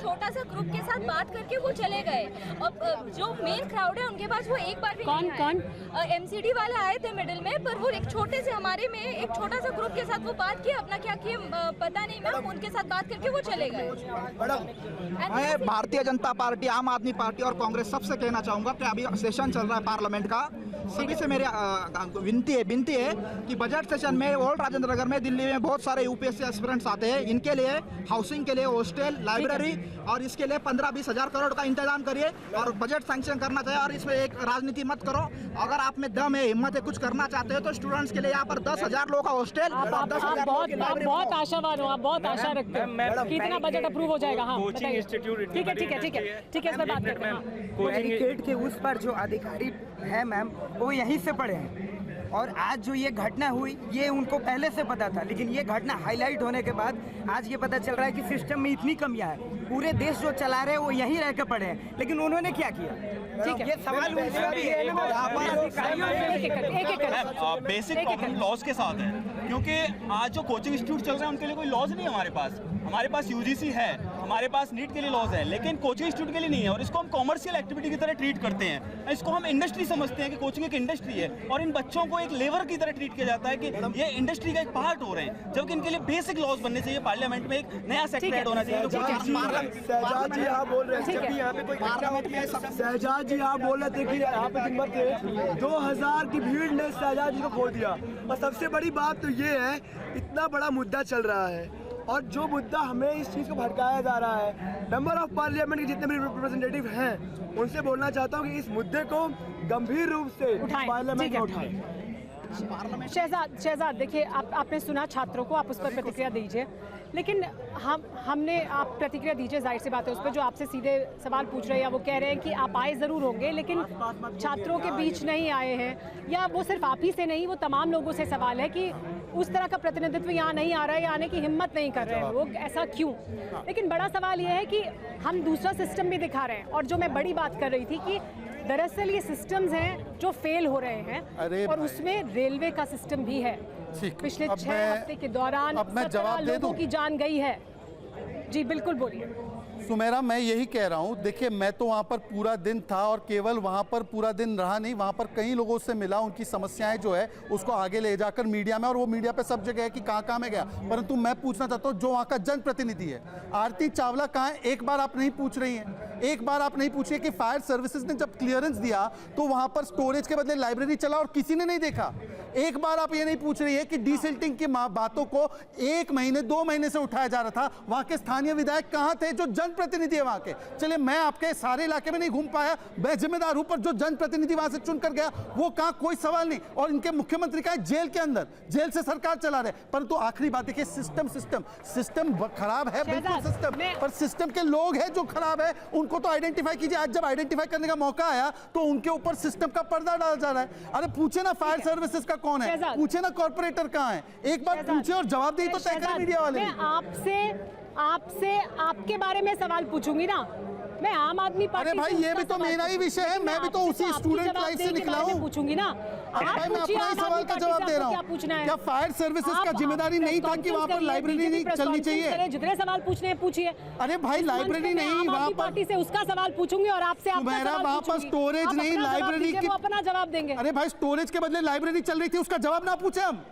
छोटा सा ग्रुप के साथ बात करके वो चले गए। और जो मेन क्राउड है उनके पास वो एक बार भी कौन MCD वाले आए थे मिडिल में, पर वो एक छोटे से हमारे में एक छोटा सा ग्रुप के साथ वो बात की, अपना क्या किए पता नहीं मैम, उनके साथ बात करके वो चले गए। मैं भारतीय जनता पार्टी, आम आदमी पार्टी और कांग्रेस सबसे कहना चाहूँगा कि अभी सेशन चल रहा है पार्लियामेंट का, सभी से मेरी विनती है कि बजट सेशन में ओल्ड राजेंद्र नगर में दिल्ली में बहुत सारे UPSC एस्पिरेंट्स आते हैं, इनके लिए हाउसिंग के लिए हॉस्टल, लाइब्रेरी और इसके लिए 15-20 हज़ार करोड़ का इंतजाम करिए और बजट सैंक्शन करना चाहिए। और इसमें एक राजनीति मत करो, अगर आप में दम है, हिम्मत है, कुछ करना चाहते हो तो स्टूडेंट्स के लिए यहाँ पर 10,000 लोगों का हॉस्टल, बहुत आशावान हो, आप बहुत आशा रखते हैं कितना बजट अप्रूव हो जाएगा। हाँ, कोचिंग इंस्टीट्यूट ठीक है, इस पर बात करते हैं। बैरिकेड के उस पर जो अधिकारी है मैम, वो यहीं से पढ़े हैं और आज जो ये घटना हुई ये उनको पहले से पता था, लेकिन ये घटना हाईलाइट होने के बाद आज ये पता चल रहा है कि सिस्टम में इतनी कमियां है। पूरे देश जो चला रहे हैं वो यहीं रह के पड़े हैं, लेकिन उन्होंने क्या किया? ठीक है, ये सवाल उनसे भी है ना। बेसिक प्रॉब्लम लॉज के साथ है, क्योंकि आज जो कोचिंग इंस्टीट्यूट चल रहे हैं उनके लिए कोई लॉज नहीं है हमारे पास UGC है, हमारे पास नीट के लिए लॉज है, लेकिन कोचिंग इंस्टीट्यूट के लिए नहीं है। और इसको हम कॉमर्शियल एक्टिविटी की तरह ट्रीट करते हैं, इसको हम इंडस्ट्री समझते हैं कि कोचिंग एक इंडस्ट्री है और इन बच्चों को एक लेबर की तरह ट्रीट किया जाता है कि ये इंडस्ट्री का एक पार्ट हो रहे हैं, जबकि इनके लिए बेसिक लॉज बनने चाहिए। पार्लियामेंट में एक नया सेक्टर ऐड होना चाहिए। शहजाद जी आप बोल रहे थे कि यहाँ पे कोई शहजाद जी आप बोल रहे थे कि यहाँ पे हिम्मत है 2000 की भीड़ ने शहजाद जी को खो दिया। और सबसे बड़ी बात तो ये है, इतना बड़ा मुद्दा चल रहा है और जो मुद्दा हमें इस चीज़ को भड़काया जा रहा है, मेंबर ऑफ पार्लियामेंट के जितने भी रिप्रेजेंटेटिव हैं उनसे बोलना चाहता हूँ कि इस मुद्दे को गंभीर रूप से पार्लियामेंट में उठाएं। शहजाद देखिए, आपने सुना छात्रों को, आप उस पर प्रतिक्रिया दीजिए, लेकिन हमने आप प्रतिक्रिया दीजिए, जाहिर सी बात है उस पर जो आपसे सीधे सवाल पूछ रहे हैं, वो कह रहे हैं कि आप आए ज़रूर होंगे लेकिन छात्रों के बीच नहीं आए हैं, या वो सिर्फ आप ही से नहीं, वो तमाम लोगों से सवाल है कि उस तरह का प्रतिनिधित्व यहाँ नहीं आ रहा है, आने की हिम्मत नहीं कर रहे हैं लोग, ऐसा क्यों? लेकिन बड़ा सवाल ये है कि हम दूसरा सिस्टम भी दिखा रहे हैं, और जो मैं बड़ी बात कर रही थी कि दरअसल ये सिस्टम्स हैं जो फेल हो रहे हैं, और उसमें रेलवे का सिस्टम भी है। पिछले 6 हफ्ते के दौरान 17 लोगों की जान गई है। जी बिल्कुल, बोलिए। सुमेरा, मैं यही कह रहा हूँ, देखिए मैं तो वहाँ पर पूरा दिन था और केवल वहाँ पर पूरा दिन रहा नहीं, वहाँ पर कई लोगों से मिला, उनकी समस्याएं जो है उसको आगे ले जाकर मीडिया में, और वो मीडिया पे सब जगह है कि कहाँ में गया, परंतु मैं पूछना चाहता हूँ जो वहाँ का जनप्रतिनिधि है, आरती चावला कहाँ है? एक बार आप नहीं पूछ रही हैं, एक बार आप नहीं पूछिए कि फायर सर्विसेज ने जब क्लियरेंस दिया तो वहाँ पर स्टोरेज के बदले लाइब्रेरी चला और किसी ने नहीं देखा। एक बार आप ये नहीं पूछ रही है कि डीसिल्टिंग की बातों को 1 महीने 2 महीने से उठाया जा रहा था, वहाँ के स्थानीय विधायक कहाँ थे जो जनप्रतिनिधि है वहाँ के? चलिए मैं आपके सारे इलाके में नहीं घूम पाया, मैं जिम्मेदार हूं, पर जो जनप्रतिनिधि वहां से चुनकर गया वो कहाँ? कोई सवाल नहीं। और इनके मुख्यमंत्री का जेल के अंदर, जेल से सरकार चला रहे। परंतु आखिरी बात देखिए, सिस्टम खराब है, बिल्कुल सिस्टम, पर सिस्टम के लोग हैं जो खराब है, उनको तो आइडेंटिफाई कीजिए। आज जब आइडेंटिफाई करने का मौका आया तो उनके ऊपर सिस्टम का पर्दा डाला जा रहा है। अरे पूछे ना फायर सर्विसेज का कौन है, पूछे ना कॉर्पोरेटर कहाँ है, एक बार पूछे और जवाब दी तो तय करें मीडिया वाले। आपसे आपके बारे में सवाल पूछूंगी ना, मैं आम आदमी पार्टी। अरे भाई ये भी तो मेरा ही विषय है, मैं भी तो उसी स्टूडेंट लाइफ से निकला हूँ, पूछूंगी ना। भाई मैं अपना ही सवाल का जवाब दे रहा हूँ। क्या फायर सर्विसेज का जिम्मेदारी नहीं था कि वहाँ पर लाइब्रेरी नहीं चलनी चाहिए? जितने सवाल पूछने हैं पूछिए। अरे भाई लाइब्रेरी नहीं, वहाँ पार्टी से उसका सवाल पूछूंगी और आपसे वहाँ पर स्टोरेज नहीं, लाइब्रेरी की अपना जवाब देंगे। अरे भाई स्टोरेज के बदले लाइब्रेरी चल रही थी, उसका जवाब ना पूछे हम?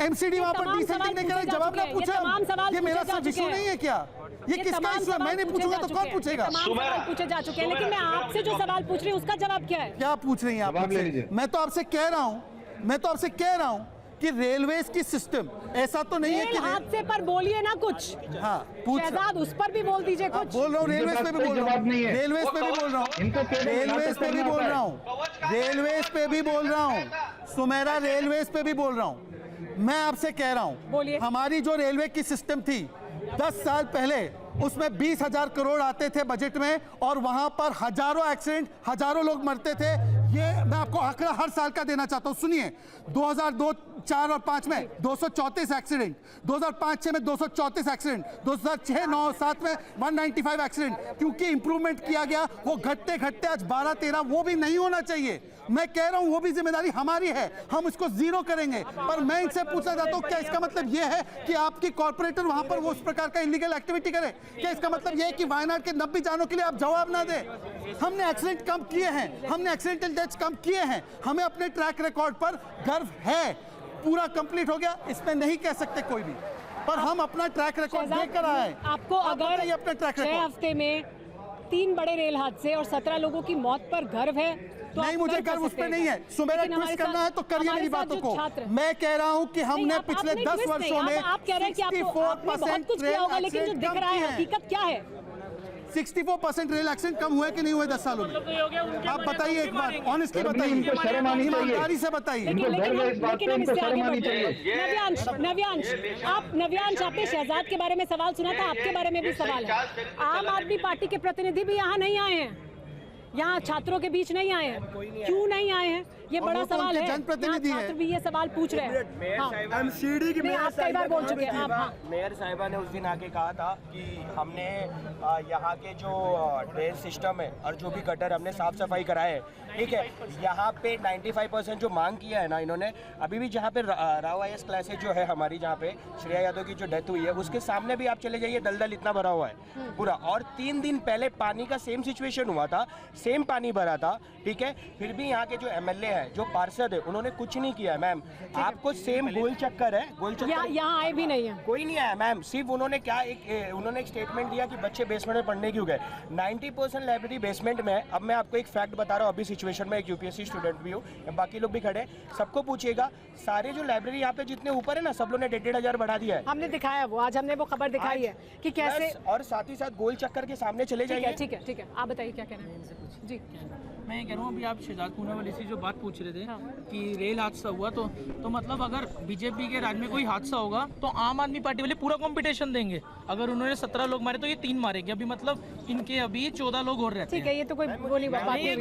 MCD वहाँ पर डीसिल्टिंग नहीं करे, जवाब ना पूछे हम? ये मेरा सब इशू नहीं है क्या? ये किसका इशू है? मैं नहीं पूछूंगा तो कौन पूछेगा? सवाल पूछे जा चुके हैं, लेकिन मैं आपसे जो सवाल पूछ रही हूँ उसका जवाब क्या है? क्या पूछ रही हैं आप? मैं तो आपसे कह रहा हूँ कि रेलवेज की सिस्टम ऐसा तो नहीं है कि हादसे पर बोलिए ना कुछ। हाँ शहजाद, उस पर भी बोल दीजिए कुछ। बोल रहा हूँ, रेलवेज पे भी बोल रहा हूँ, रेलवेज पे भी बोल रहा हूँ, रेलवेज पे भी बोल रहा हूँ, रेलवेज पे भी बोल रहा हूँ, सुमेरा रेलवेज पे भी बोल रहा हूँ। मैं आपसे कह रहा हूँ, हमारी जो रेलवे की सिस्टम थी 10 साल पहले, उसमें 20,000 करोड़ आते थे बजट में और वहां पर हजारों एक्सीडेंट, हजारों लोग मरते थे। ये मैं आपको आंकड़ा हर साल का देना चाहता हूं, सुनिए। 2002, 4 और 5 में 234 एक्सीडेंट, 2005-6 में 234 एक्सीडेंट, 2006, 9, 7 में 195 एक्सीडेंट। क्योंकि इंप्रूवमेंट किया गया, वो घटते घटते आज 12-13, वो भी नहीं होना चाहिए। मैं कह रहा हूं वो भी जिम्मेदारी हमारी है, हम उसको जीरो करेंगे। पर मैं इनसे पूछना चाहता हूं, क्या इसका मतलब ये है कि आपकी कॉर्पोरेटर वहां पर वो उस प्रकार का इलीगल एक्टिविटी करे? क्या इसका मतलब ये है कि वायनाड के 90 जानों के लिए आप जवाब ना दें? हमने एक्सीडेंट कम किए हैं, हमने एक्सीडेंटल डेथ्स कम किए हैं, हमें अपने ट्रैक रिकॉर्ड पर गर्व है। पूरा कंप्लीट हो गया इसमें नहीं कह सकते कोई भी, पर हम अपना ट्रैक रिकॉर्ड देकर आए हैं। आपको अगर अपना ट्रैक 6 रिकॉर्ड हफ्ते में 3 बड़े रेल हादसे और 17 लोगों की मौत पर गर्व है तो नहीं, आप मुझे कर गर्व उस सकते पर हैं। नहीं है। सुमेरा लेकिन ट्विस्ट करना है तो करिए हमारे मेरी साथ बातों जो को। छात्र- मैं कह रहा हूं कि हमने नहीं, आप- पिछले आपने 10 twist नहीं, वर्षों में आप कह रहे हैं कि आपने बहुत कुछ किया होगा, लेकिन जो दिख रहा है हकीकत क्या है? 64% रेल एक्सीडेंट कम हुए कि नहीं हुए 10 सालों में? आप बताइए एक बार, ऑनेस्टली बताइए, ईमानदारी से बताइए। नव्यांश, आपने शहजाद के बारे में सवाल सुना था, आपके बारे में भी सवाल है। आम आदमी पार्टी के प्रतिनिधि भी यहाँ नहीं आए हैं, यहाँ छात्रों के बीच नहीं आए हैं, क्यों नहीं आए हैं? ये बड़ा सवाल है। जनप्रतिनिधि यहाँ छात्र भी ये सवाल पूछ रहे हैं। हाँ। एमसीडी की नहीं, आप कई बार बोल चुके हैं आप। हाँ। मेयर साहिबा ने उस दिन आके कहा था कि हमने यहाँ के जो ड्रेन सिस्टम है और जो भी गटर हमने साफ सफाई कराए है, ठीक है। यहाँ पे 95% जो मांग किया है ना इन्होंने, अभी भी जहाँ पे राव IAS क्लासेज जो है हमारी, जहाँ पे श्रेया यादव की जो डेथ हुई है, उसके सामने भी आप चले जाइए, दलदल इतना भरा हुआ है पूरा। और 3 दिन पहले पानी का सेम सिचुएशन हुआ था, सेम पानी भरा था, ठीक है। फिर भी यहाँ के जो MLA है, जो पार्षद है, उन्होंने कुछ नहीं किया है। मैम आपको सेम गोल चक्कर है, गोल चक्कर यहाँ आए भी नहीं है, कोई नहीं आया मैम। सिर्फ उन्होंने क्या उन्होंने एक स्टेटमेंट दिया कि बच्चे बेसमेंट में पढ़ने क्यों गए। 90% लाइब्रेरी बेसमेंट में है। अब मैं आपको एक फैक्ट बता रहा हूँ, अभी सिचुएशन में एक UPSC स्टूडेंट भी हूँ, बाकी लोग भी खड़े, सबको पूछिएगा, सारे जो लाइब्रेरी यहाँ पे जितने ऊपर है ना, सब लोग ने 1,500 बढ़ा दिया है। हमने दिखाया वो, आज हमने वो खबर दिखाई है कि कैसे। और साथ ही साथ गोल चक्कर के सामने चले जाइए। ठीक है, ठीक है, आप बताइए क्या कहना है जी। मैं ये कह रहा हूँ, अभी आप शहजाद पूना वाली से जो बात पूछ रहे थे हाँ। कि रेल हादसा हुआ, तो मतलब अगर बीजेपी के राज में कोई हादसा होगा तो आम आदमी पार्टी वाले पूरा कंपटीशन देंगे। अगर उन्होंने 17 लोग मारे तो ये 3 मारेंगे। अभी मतलब इनके अभी 14 लोग और रहते ठीक है, ये तो कोई बोली बात नहीं है।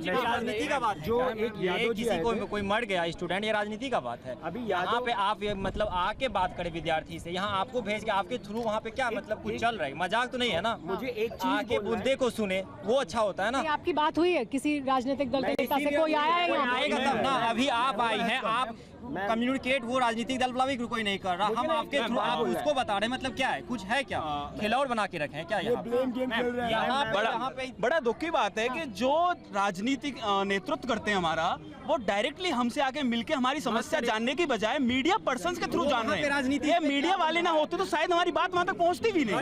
राजनीति का बात जो ये किसी को कोई मर गया स्टूडेंट, ये राजनीति का बात है। अभी यहाँ पे आप ये मतलब आके बात करें विद्यार्थी से, यहाँ आपको भेज के आपके थ्रू वहाँ पे क्या मतलब कुछ चल रहा है, मजाक तो नहीं है ना। मुझे एक चीज आके मुद्दे को सुने, वो अच्छा होता है ना। आपकी बात हुई है किसी राजनीतिक दल के नेता से? कोई आया है यहाँ? आएगा तब ना। अभी आप आई हैं, आप कम्युनिकेट वो राजनीतिक दल वाला भी कोई नहीं कर रहा, हम आपके थ्रू आप उसको बता रहे हैं। मतलब क्या है, कुछ है क्या, खिलौड़ बना के रखे हैं क्या यहाँ पे? बड़ा दुख की बात है कि जो राजनीतिक नेतृत्व करते हैं हमारा, वो डायरेक्टली हमसे आके मिलके हमारी समस्या जानने की बजाय मीडिया पर्संस के थ्रू जान रहे हैं। राजनीति ये मीडिया वाले ना होते तो शायद हमारी बात वहाँ तक पहुँचती भी नहीं।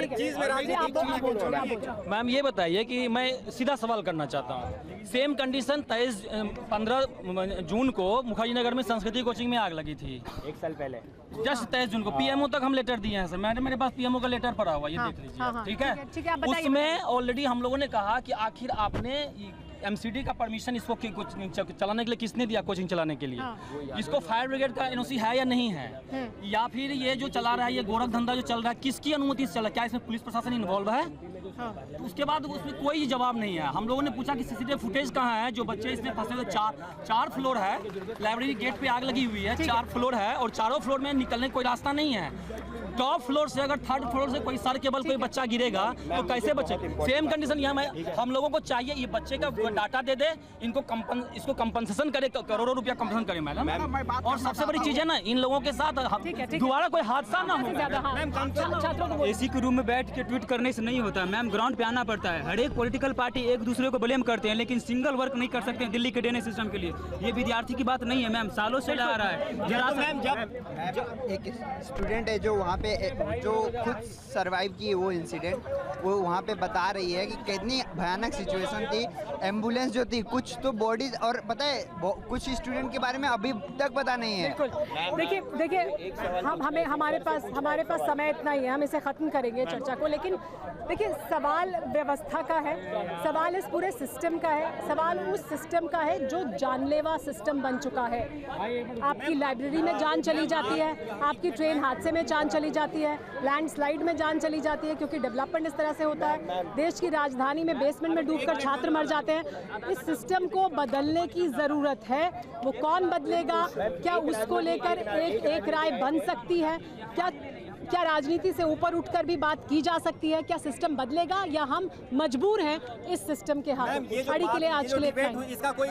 मैम ये बताइए कि मैं सीधा सवाल करना चाहता हूँ। सेम कंडीशन 15 जून को मुखर्जी नगर में संस्कृति कोचिंग में आग लगी थी, 1 साल पहले, जस्ट 23 जून को। PMO तक हम लेटर दिए हैं सर, मेरे पास PMO का लेटर पड़ा हुआ, ये देख लीजिए। ठीक है, उसमें ऑलरेडी हम लोगों ने कहा कि आखिर आपने MCD का परमिशन इसको चलाने के लिए किसने दिया, कोचिंग चलाने के लिए? इसको फायर ब्रिगेड का NOC है या नहीं है? या फिर ये जो चला रहा है, ये गोरख धंधा जो चल रहा है, किसकी अनुमति से चल रहा है? क्या इसमें पुलिस प्रशासन इन्वॉल्व है? तो उसके बाद उसमें कोई जवाब नहीं है। हम लोगों ने पूछा कि CCTV फुटेज कहाँ है, जो बच्चे इसमें फंसे हुए। 4 फ्लोर है, लाइब्रेरी गेट पे आग लगी हुई है, 4 फ्लोर है और चारों फ्लोर में निकलने का कोई रास्ता नहीं है। टॉप फ्लोर से अगर 3rd फ्लोर से कोई सर केबल कोई बच्चा गिरेगा तो कैसे बचे? सेम कंडीशन यहाँ हम लोगों को चाहिए, ये बच्चे का डाटा दे दे, इसको कंपनसेशन करे, करोड़ों रुपया कंपनसेशन करे मैडम। और सबसे बड़ी चीज है ना, इन लोगों के साथ दोबारा कोई हादसा ना हो। AC के रूम में बैठ के ट्वीट करने से नहीं होता है मैम, ग्राउंड पे आना पड़ता है। हर एक पॉलिटिकल पार्टी एक दूसरे को ब्लेम करते हैं, लेकिन सिंगल वर्क नहीं कर सकते हैं दिल्ली के ड्रेनेज सिस्टम के लिए। ये विद्यार्थी की बात नहीं है मैम, सालों से आ रहा है। जब एक स्टूडेंट है जो वहाँ पे जो खुद सरवाइव की वो इंसिडेंट, वो वहाँ पे बता रही है कि कितनी भयानक सिचुएशन थी। एम्बुलेंस जो थी, कुछ तो बॉडीज, और पता है कुछ स्टूडेंट के बारे में अभी तक पता नहीं है। बिल्कुल, देखिए हमारे पास समय इतना ही है, हम इसे खत्म करेंगे चर्चा को। लेकिन देखिए, सवाल व्यवस्था का है, सवाल इस पूरे सिस्टम का है, सवाल उस सिस्टम का है जो जानलेवा सिस्टम बन चुका है। आपकी लाइब्रेरी में जान चली जाती है, आपकी ट्रेन हादसे में जान चली जाती है, लैंडस्लाइड में जान चली जाती है, क्योंकि डेवलपमेंट इस तरह से होता है। देश की राजधानी में बेसमेंट में डूबकर छात्र मर जाते हैं। इस सिस्टम को बदलने की ज़रूरत है। वो कौन बदलेगा? क्या उसको लेकर एक राय बन सकती है? क्या राजनीति से ऊपर उठकर भी बात की जा सकती है? क्या सिस्टम बदलेगा या हम मजबूर हैं इस सिस्टम के हाथ? खड़ी के लिए आज के लिए इसका कोई